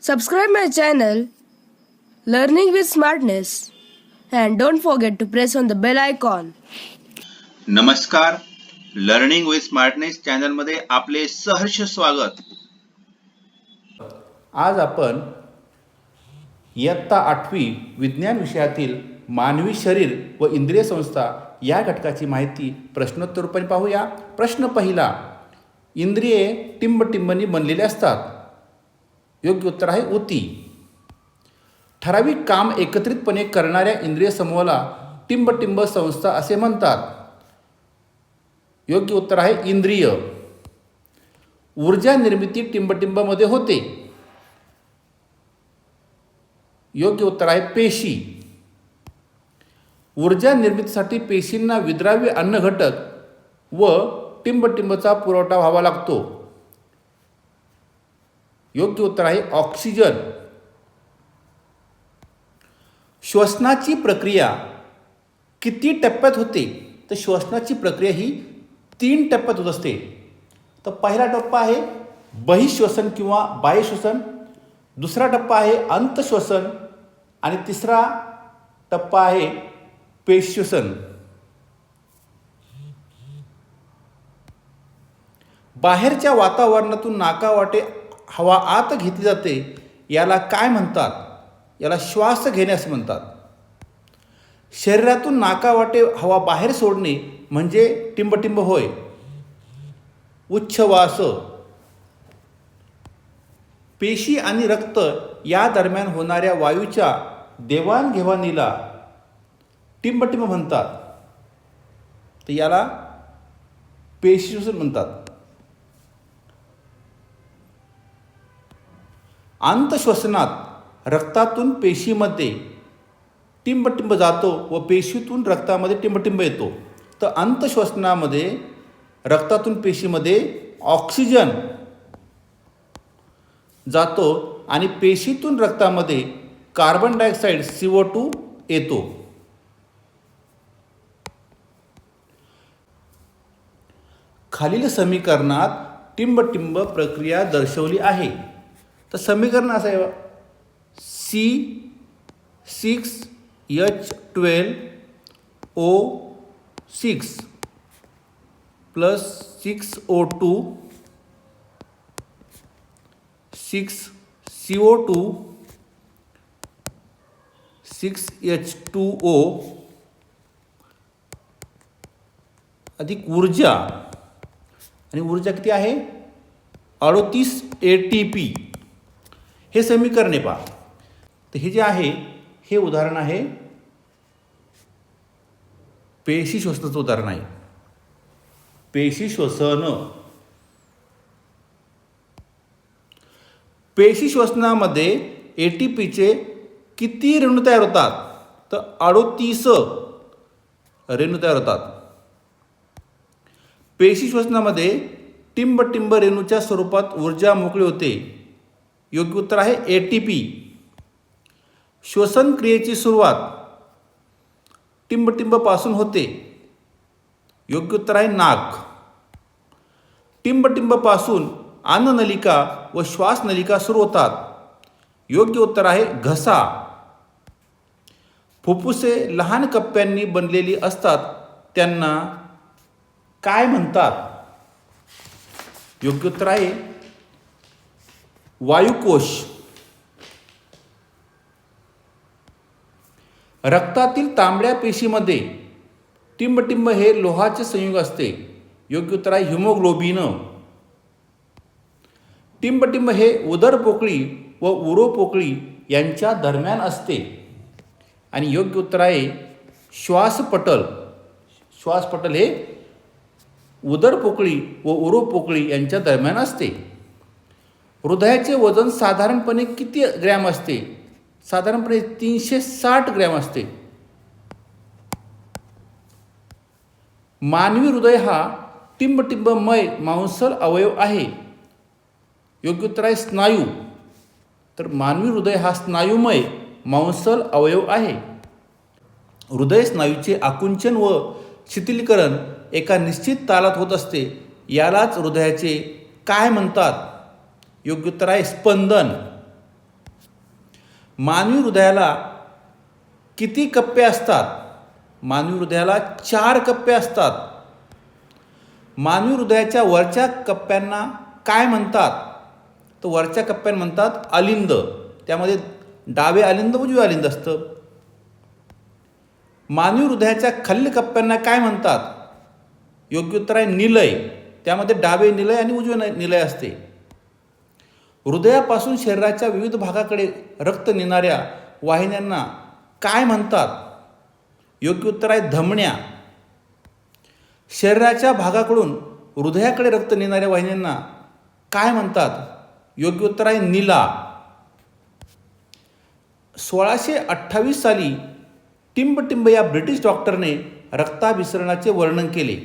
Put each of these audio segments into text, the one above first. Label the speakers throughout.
Speaker 1: Subscribe my channel Learning with Smartness and don't forget to press on the bell icon.
Speaker 2: नमस्कार, learning with smartness channel मध्ये आपले सहर्ष स्वागत.
Speaker 3: आज आपण इयत्ता 8वी विज्ञान विषयातील मानवी शरीर व इंद्रिय संस्था या घटकाची माहिती प्रश्नोत्तर रूपाने पाहूया. प्रश्न पहिला, इंद्रिये टिंबटिंबनी बनलेले असतात. योग्य उत्तर आहे ऊती. ठराविक काम एकत्रितपणे करणाऱ्या इंद्रिय समूहाला टिंबटिंब संस्था असे म्हणतात. योग्य उत्तर आहे इंद्रिय. ऊर्जा निर्मिती टिंबटिंबामध्ये होते. योग्य उत्तर आहे पेशी. ऊर्जा निर्मितीसाठी पेशींना विद्राव्य अन्नघटक व टिंबटिंबचा पुरवठा व्हावा लागतो. योग्य उत्तर आहे ऑक्सिजन. श्वसनाची प्रक्रिया किती टप्प्यात होते? तर श्वसनाची प्रक्रिया ही 3 टप्प्यात होत असते. तर पहिला टप्पा आहे बहिश्वसन किंवा बाह्यश्वसन, दुसरा टप्पा आहे अंतश्वसन आणि तिसरा टप्पा आहे पेशश्वसन. बाहेरच्या वातावरणातून नाकावाटे हवा आत घेतली जाते, याला काय म्हणतात? याला श्वास घेणे असे म्हणतात. शरीरातून नाकावाटे हवा बाहेर सोडणे म्हणजे टिंबटिंब होय. उच्छवास. पेशी आणि रक्त या दरम्यान होणाऱ्या वायूच्या देवाणघेवाणीला टिंबटिंब म्हणतात. तर याला पेशीश्वसन म्हणतात. अंतश्वसनात रक्तातून पेशीमध्ये टिंबटिंब जातो व पेशीतून रक्तामध्ये टिंबटिंब येतो. तर अंतश्वसनामध्ये रक्तातून पेशीमध्ये ऑक्सिजन जातो आणि पेशीतून रक्तामध्ये कार्बन डायऑक्साईड CO2 येतो. खालील समीकरणात टिंबटिंब प्रक्रिया दर्शवली आहे. तर समीकरण असं आहे C6H12O6 plus 6O2 6CO2 6H2O अधिक ऊर्जा, आणि ऊर्जा किती आहे 38 ATP. हे समीकरणे पहा. तर हे जे आहे हे उदाहरण आहे पेशी श्वसनाचं उदाहरण आहे. पेशी श्वसन. पेशी श्वसनामध्ये ATPचे किती रेणू तयार होतात? तर 38 रेणू तयार होतात. पेशी श्वसनामध्ये टिंबटिंब रेणूच्या स्वरूपात ऊर्जा मोकळी होते. योग्य उत्तर आहे ATP. श्वसन क्रियेची सुरुवात टिंबटिंबापासून होते. योग्य उत्तर आहे नाक. टिंबटिंबापासून अन्ननलिका व श्वासनलिका सुरू होतात. योग्य उत्तर आहे घसा. फुफ्फुसे लहान कप्प्यांनी बनलेली असतात, त्यांना काय म्हणतात? योग्य उत्तर आहे वायुकोश. रक्तातील तांबड्या पेशीमध्ये टिंबटिंब हे लोहाचे संयुग असते. योग्य उत्तर आहे हिमोग्लोबिन. टिंबटिंब हे उदरपोकळी व उरोपोकळी यांच्या दरम्यान असते. आणि योग्य उत्तर आहे श्वासपटल. श्वासपटल हे उदरपोकळी व उरोपोकळी यांच्या दरम्यान असते. हृदयाचे वजन साधारणपणे किती ग्रॅम असते? साधारणपणे 360 ग्रॅम असते. मानवी हृदय हा टिंबटिंबमय मांसल अवयव आहे. योग्य उत्तर आहे स्नायू. तर मानवी हृदय हा स्नायुमय मांसल अवयव आहे. हृदय स्नायूचे आकुंचन व शिथिलीकरण एका निश्चित तालात होत असते. यालाच हृदयाचे काय म्हणतात? योग्य उत्तर आहे स्पंदन. मानवी हृदयाला किती कप्पे असतात? मानवी हृदयाला 4 कप्पे असतात. मानवी हृदयाच्या वरच्या कप्प्यांना काय म्हणतात? तर वरच्या कप्प्यांना म्हणतात अलिंद. त्यामध्ये डावे अलिंद उजवे अलिंद असतं. मानवी हृदयाच्या खालील कप्प्यांना काय म्हणतात? योग्य उत्तर आहे निलय. त्यामध्ये डावे निलय आणि उजवे निलय असते. हृदयापासून शरीराच्या विविध भागाकडे रक्त नेणाऱ्या वाहिन्यांना काय म्हणतात? योग्य उत्तर आहे धमन्या. शरीराच्या भागाकडून हृदयाकडे रक्त नेणाऱ्या वाहिन्यांना काय म्हणतात? योग्य उत्तर आहे नीला. 1628 साली टिंबटिंब या ब्रिटिश डॉक्टरने रक्ताभिसरणाचे वर्णन केले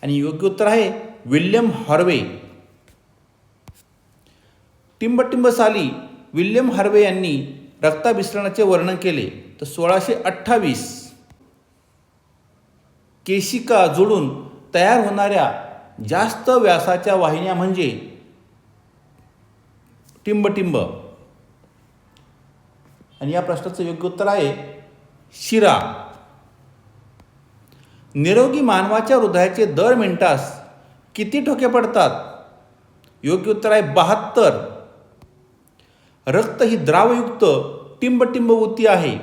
Speaker 3: आणि योग्य उत्तर आहे विल्यम हार्वे. टिंबटिंब साली विल्यम हार्वे यांनी रक्ताभिसरणाचे वर्णन केले. तर 1628. केशिका जोडून तयार होणाऱ्या जास्त व्यासाच्या वाहिन्या म्हणजे टिंबटिंब. आणि या प्रश्नाचं योग्य उत्तर आहे शिरा. निरोगी मानवाच्या हृदयाचे दर मिनिटास किती ठोके पडतात? योग्य उत्तर आहे 72. रक्त ही द्रावयुक्त टिंबटिंब ऊती आहे.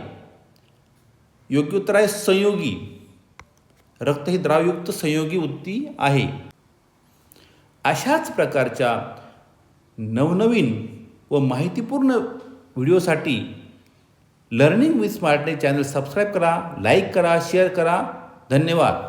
Speaker 3: योग्य उत्तर आहे संयोगी. रक्त ही द्रावयुक्त संयोगी ऊती आहे. अशाच प्रकारच्या नवनवीन व माहितीपूर्ण व्हिडिओसाठी learning with smartness channel subscribe करा, लाईक करा, शेअर करा. धन्यवाद.